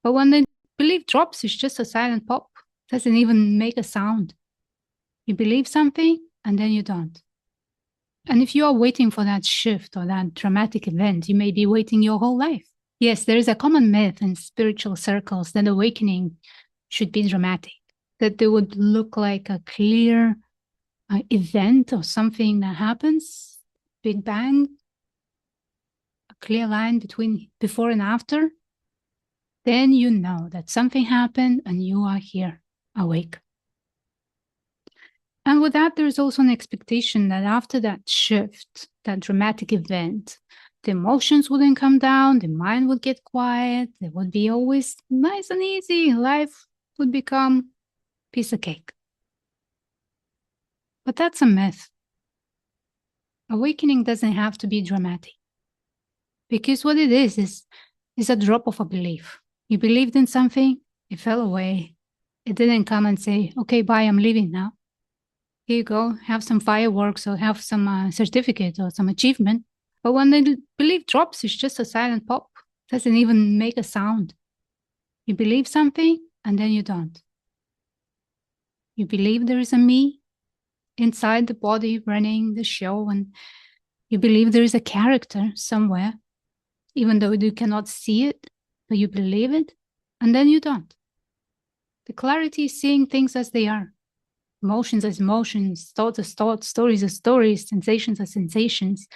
But when the belief drops, it's just a silent pop. Doesn't even make a sound. You believe something and then you don't. And if you are waiting for that shift or that dramatic event, you may be waiting your whole life. Yes, there is a common myth in spiritual circles that awakening should be dramatic, that they would look like a clear event or something that happens, Big Bang, a clear line between before and after. Then you know that something happened and you are here, awake. And with that, there's also an expectation that after that shift, that dramatic event, the emotions wouldn't come down, the mind would get quiet, it would be always nice and easy, life would become piece of cake. But that's a myth. Awakening doesn't have to be dramatic. Because what it is a drop of a belief. You believed in something, it fell away. It didn't come and say, okay, bye, I'm leaving now. Here you go, have some fireworks or have some certificate or some achievement. But when the belief drops, it's just a silent pop. Doesn't even make a sound. You believe something and then you don't. You believe there is a me inside the body running the show, and you believe there is a character somewhere, even though you cannot see it, but you believe it, and then you don't. The clarity is seeing things as they are. Emotions as emotions, thoughts as thoughts, stories as stories, sensations as sensations,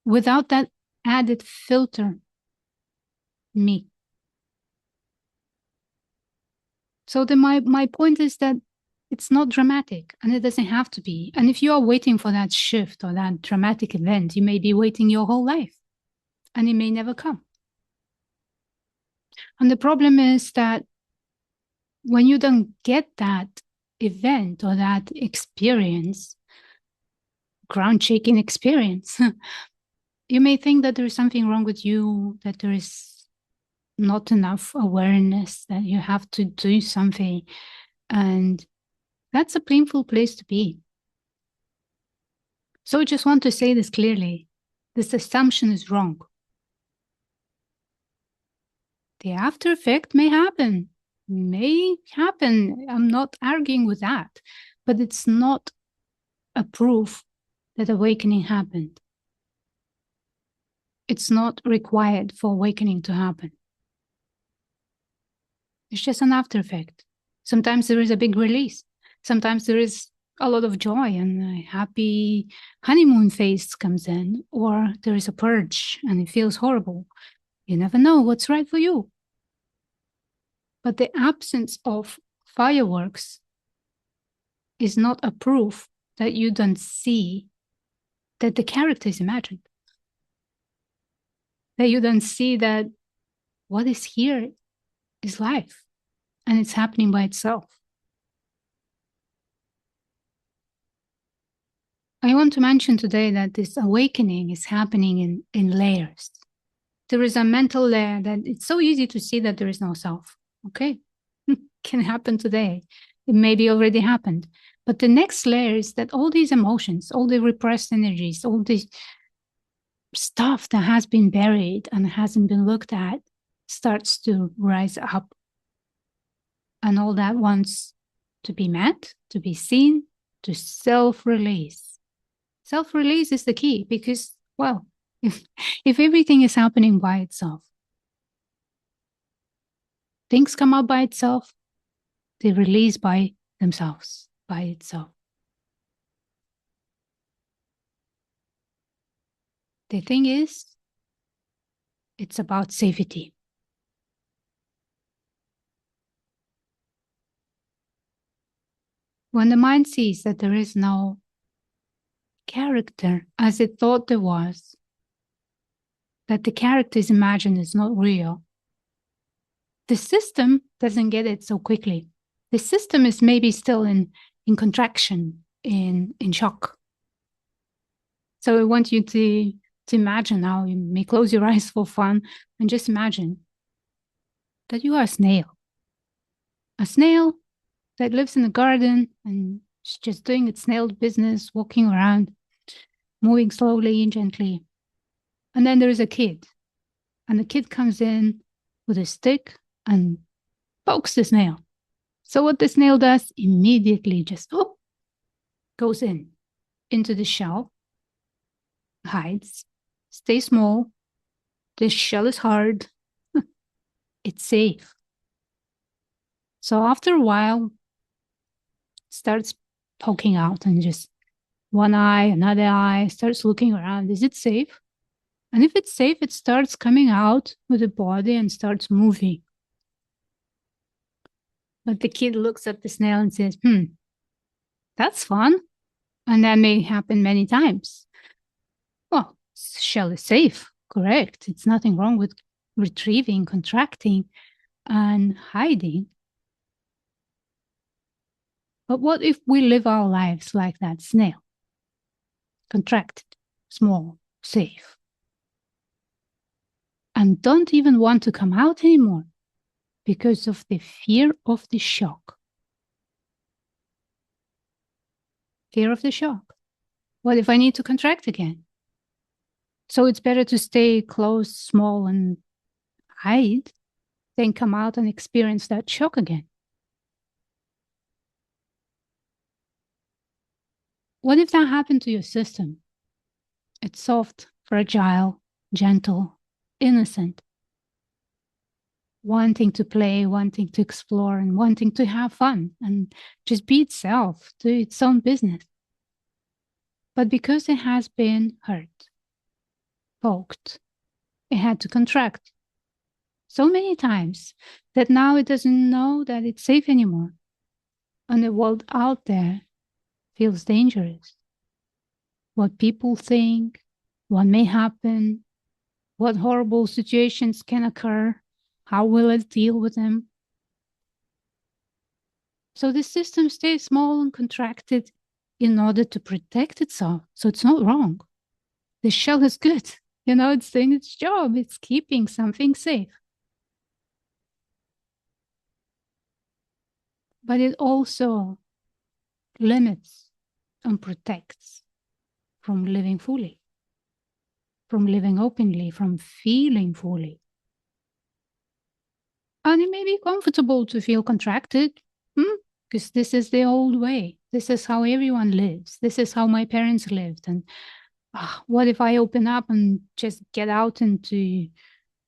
without that added filter, me. So my point is that it's not dramatic, and it doesn't have to be. And if you are waiting for that shift or that dramatic event, you may be waiting your whole life, and it may never come. And the problem is that when you don't get that event or that experience, ground-shaking experience, you may think that there is something wrong with you, that there is not enough awareness, that you have to do something. And that's a painful place to be. So I just want to say this clearly. This assumption is wrong. The after effect may happen. I'm not arguing with that, but it's not a proof that awakening happened. It's not required for awakening to happen. It's just an after effect. Sometimes there is a big release. Sometimes there is a lot of joy and a happy honeymoon phase comes in, or there is a purge and it feels horrible. You never know what's right for you. But the absence of fireworks is not a proof that you don't see that the character is imagined. That you don't see that what is here is life and it's happening by itself. I want to mention today that this awakening is happening in layers. There is a mental layer that it's so easy to see that there is no self. Okay, can happen today. It maybe already happened. But the next layer is that all these emotions, all the repressed energies, all this stuff that has been buried and hasn't been looked at starts to rise up. And all that wants to be met, to be seen, to self-release. Self-release is the key because, well, if everything is happening by itself, things come up by itself, they release by themselves, by itself. The thing is, it's about safety. When the mind sees that there is no character as it thought there was, that the character is imagined is not real, the system doesn't get it so quickly. The system is maybe still in contraction, in shock. So I want you to imagine now, you may close your eyes for fun and just imagine that you are a snail. A snail that lives in the garden and is just doing its snail business, walking around, moving slowly and gently. And then there is a kid. And the kid comes in with a stick and pokes the snail. So what the snail does immediately just goes into the shell, hides, stays small. The shell is hard. It's safe. So after a while, starts poking out and just one eye, another eye, starts looking around. Is it safe? And if it's safe, it starts coming out with the body and starts moving. But the kid looks at the snail and says, that's fun. And that may happen many times. Well, shell is safe, correct. It's nothing wrong with retrieving, contracting, and hiding. But what if we live our lives like that snail? Contracted, small, safe, and don't even want to come out anymore because of the fear of the shock. Fear of the shock. What if I need to contract again? So it's better to stay close, small, and hide than come out and experience that shock again. What if that happened to your system? It's soft, fragile, gentle, innocent, wanting to play, wanting to explore, and wanting to have fun and just be itself, do its own business. But because it has been hurt, poked, it had to contract so many times that now it doesn't know that it's safe anymore. And the world out there feels dangerous. What people think, what may happen, what horrible situations can occur, how will it deal with them? So the system stays small and contracted in order to protect itself. So it's not wrong. The shell is good. It's doing its job. It's keeping something safe. But it also limits and protects from living fully, from living openly, from feeling fully. And it may be comfortable to feel contracted, because this is the old way. This is how everyone lives. This is how my parents lived. And what if I open up and just get out into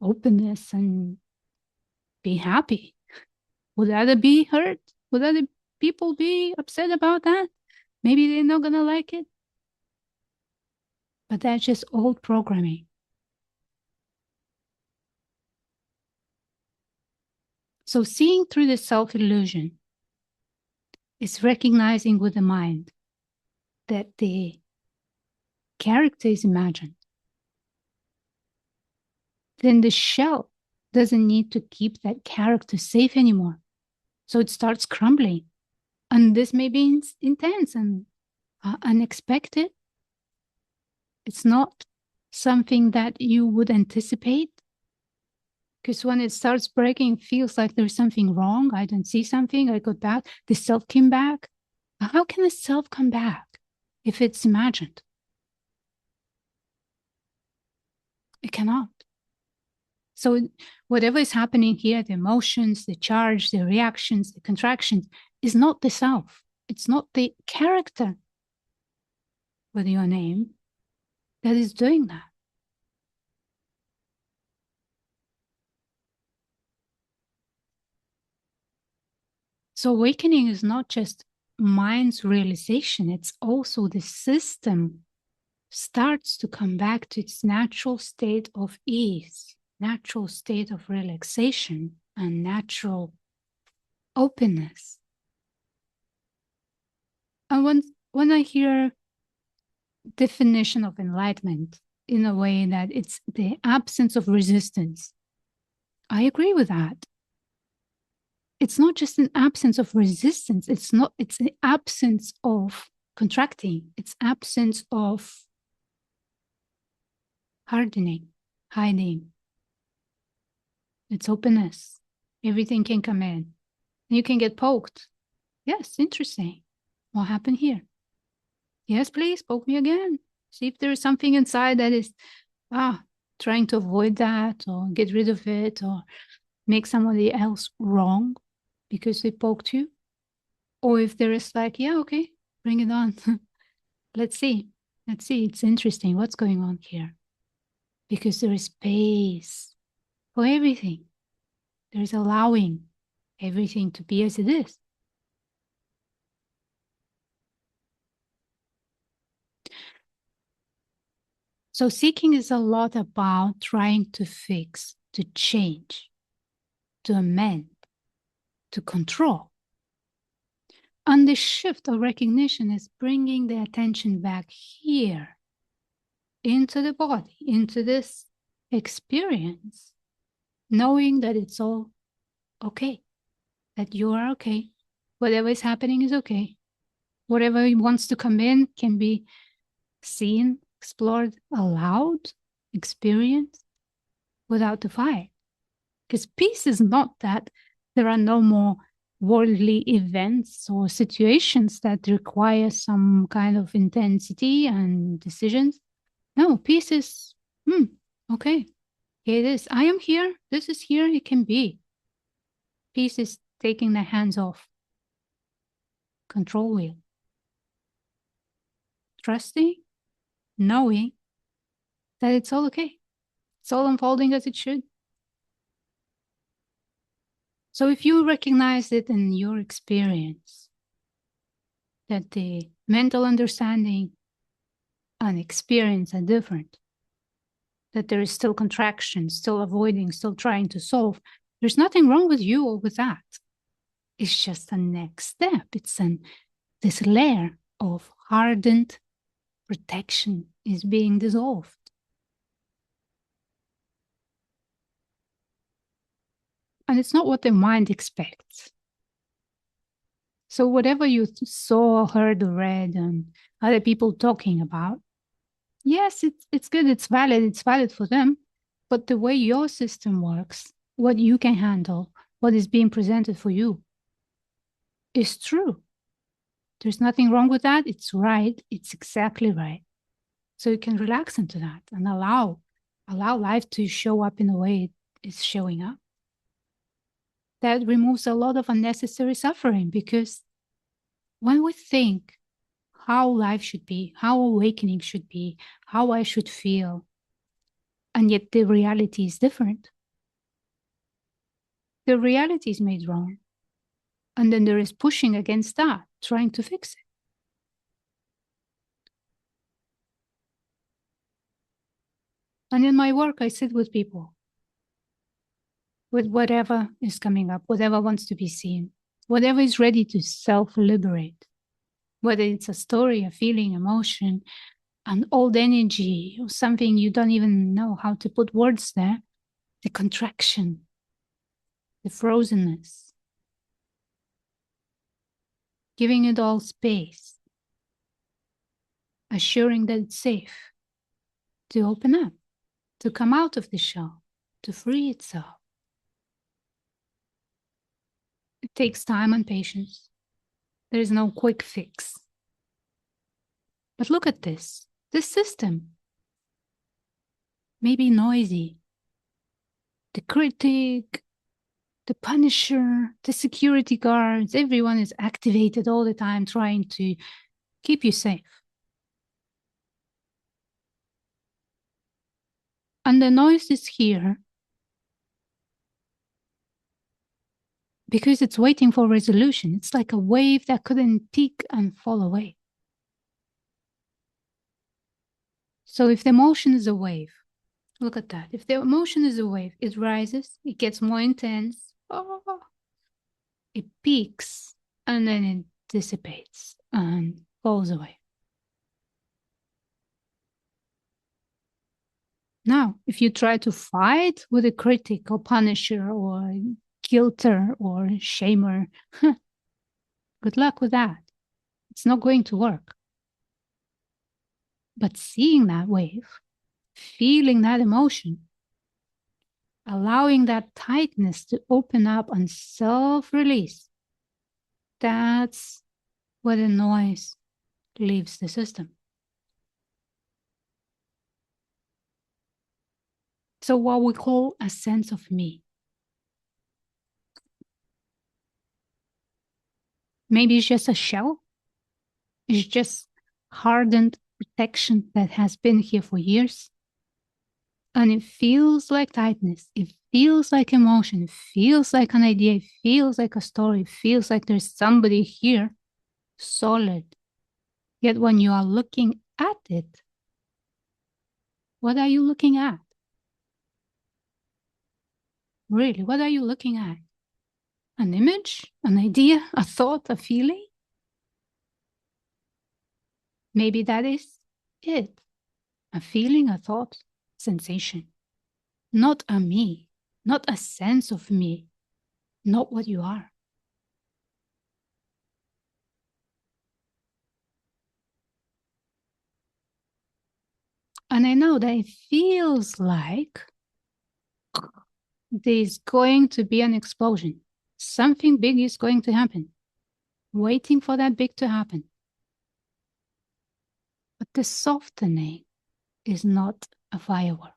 openness and be happy? Would other be hurt? Would other people be upset about that? Maybe they're not going to like it. But that's just old programming. So seeing through the self-illusion is recognizing with the mind that the character is imagined. Then the shell doesn't need to keep that character safe anymore. So it starts crumbling. And this may be intense and unexpected. It's not something that you would anticipate. Because when it starts breaking, it feels like there's something wrong. I don't see something. I got back. The self came back. How can the self come back if it's imagined? It cannot. So whatever is happening here, the emotions, the charge, the reactions, the contractions, is not the self. It's not the character with your name that is doing that. So awakening is not just mind's realization, it's also the system starts to come back to its natural state of ease, natural state of relaxation, and natural openness. And when I hear definition of enlightenment in a way that it's the absence of resistance, I agree with that. It's not just an absence of resistance. It's the absence of contracting. It's absence of hardening, hiding. It's openness. Everything can come in. You can get poked. Yes, interesting. What happened here? Yes, please, poke me again. See if there is something inside that is trying to avoid that or get rid of it or make somebody else wrong because they poked you, or if there is like, yeah, okay, bring it on. Let's see. Let's see. It's interesting what's going on here. Because there is space for everything. There is allowing everything to be as it is. So seeking is a lot about trying to fix, to change, to amend, to control. And the shift of recognition is bringing the attention back here into the body, into this experience, knowing that it's all okay, that you are okay. Whatever is happening is okay. Whatever wants to come in can be seen, explored, allowed, experienced without the fight. Because peace is not that there are no more worldly events or situations that require some kind of intensity and decisions. No, peace is, okay, here it is. I am here. This is here. It can be. Peace is taking the hands off. Control wheel. Trusting, knowing that it's all okay. It's all unfolding as it should. So if you recognize it in your experience, that the mental understanding and experience are different, that there is still contraction, still avoiding, still trying to solve, there's nothing wrong with you or with that. It's just a next step. It's this layer of hardened protection is being dissolved. And it's not what the mind expects. So whatever you saw, heard, or read, and other people talking about, yes, it's good, it's valid for them. But the way your system works, what you can handle, what is being presented for you is true. There's nothing wrong with that. It's right. It's exactly right. So you can relax into that and allow life to show up in the way it's showing up. That removes a lot of unnecessary suffering, because when we think how life should be, how awakening should be, how I should feel, and yet the reality is different, the reality is made wrong. And then there is pushing against that, trying to fix it. And in my work, I sit with people with whatever is coming up, whatever wants to be seen, whatever is ready to self-liberate, whether it's a story, a feeling, emotion, an old energy, or something you don't even know how to put words there, the contraction, the frozenness, giving it all space, assuring that it's safe to open up, to come out of the shell, to free itself. It takes time and patience. There is no quick fix. But look at this. This system may be noisy. The critic, the punisher, the security guards, everyone is activated all the time trying to keep you safe. And the noise is here because it's waiting for resolution. It's like a wave that couldn't peak and fall away. So if the emotion is a wave, look at that. If the emotion is a wave, it rises, it gets more intense, it peaks, and then it dissipates and falls away. Now, if you try to fight with a critic or punisher or guilter or shamer, good luck with that. It's not going to work. But seeing that wave, feeling that emotion, allowing that tightness to open up and self-release, that's where the noise leaves the system. So what we call a sense of me. Maybe it's just a shell. It's just hardened protection that has been here for years. And it feels like tightness. It feels like emotion. It feels like an idea. It feels like a story. It feels like there's somebody here, solid. Yet when you are looking at it, what are you looking at? Really, what are you looking at? An image? An idea? A thought? A feeling? Maybe that is it. A feeling, a thought, sensation. Not a me, not a sense of me, not what you are. And I know that it feels like there's going to be an explosion. Something big is going to happen, waiting for that big to happen. But the softening is not a firework.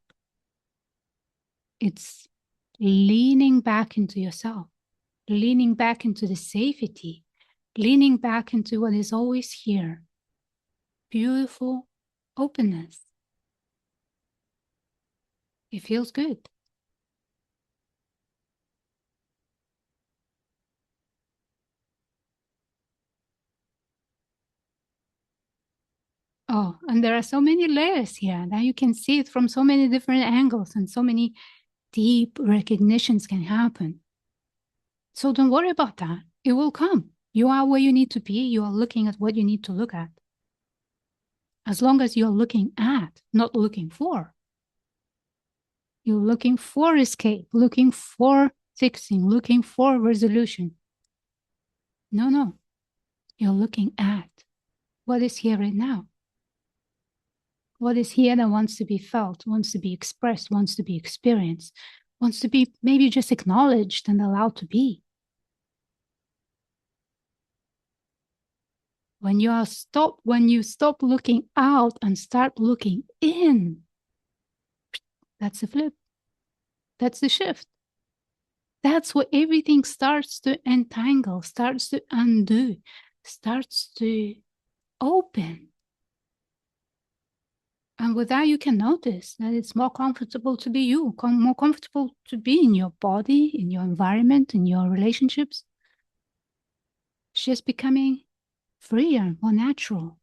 It's leaning back into yourself, leaning back into the safety, leaning back into what is always here. Beautiful openness. It feels good. Oh, and there are so many layers here that you can see it from so many different angles, and so many deep recognitions can happen. So don't worry about that. It will come. You are where you need to be. You are looking at what you need to look at. As long as you're looking at, not looking for. You're looking for escape, looking for fixing, looking for resolution. No, no. You're looking at what is here right now. What is here that wants to be felt, wants to be expressed, wants to be experienced, wants to be maybe just acknowledged and allowed to be. When you stop looking out and start looking in, that's the flip. That's the shift. That's where everything starts to entangle, starts to undo, starts to open. And with that, you can notice that it's more comfortable to be you, more comfortable to be in your body, in your environment, in your relationships. It's just becoming freer, more natural.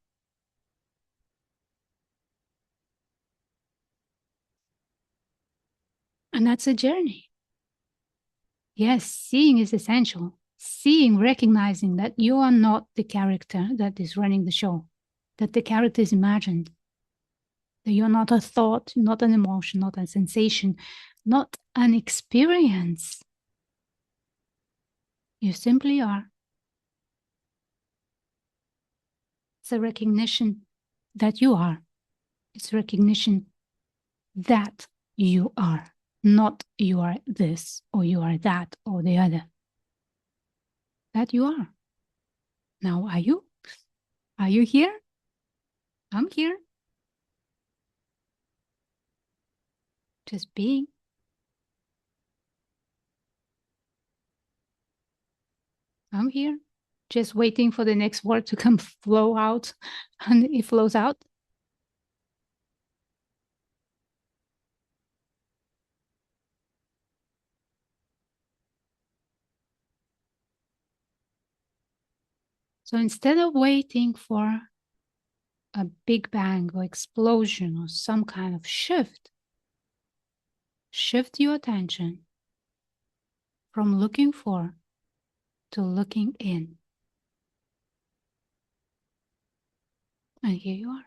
And that's a journey. Yes, seeing is essential. Seeing, recognizing that you are not the character that is running the show, that the character is imagined, that you're not a thought, not an emotion, not a sensation, not an experience. You simply are. It's a recognition that you are. It's a recognition that you are, not you are this or you are that or the other. That you are. Now, are you? Are you here? I'm here. Just being. I'm here. Just waiting for the next word to come flow out, and it flows out. So instead of waiting for a big bang or explosion or some kind of shift, shift your attention from looking for to looking in. And here you are.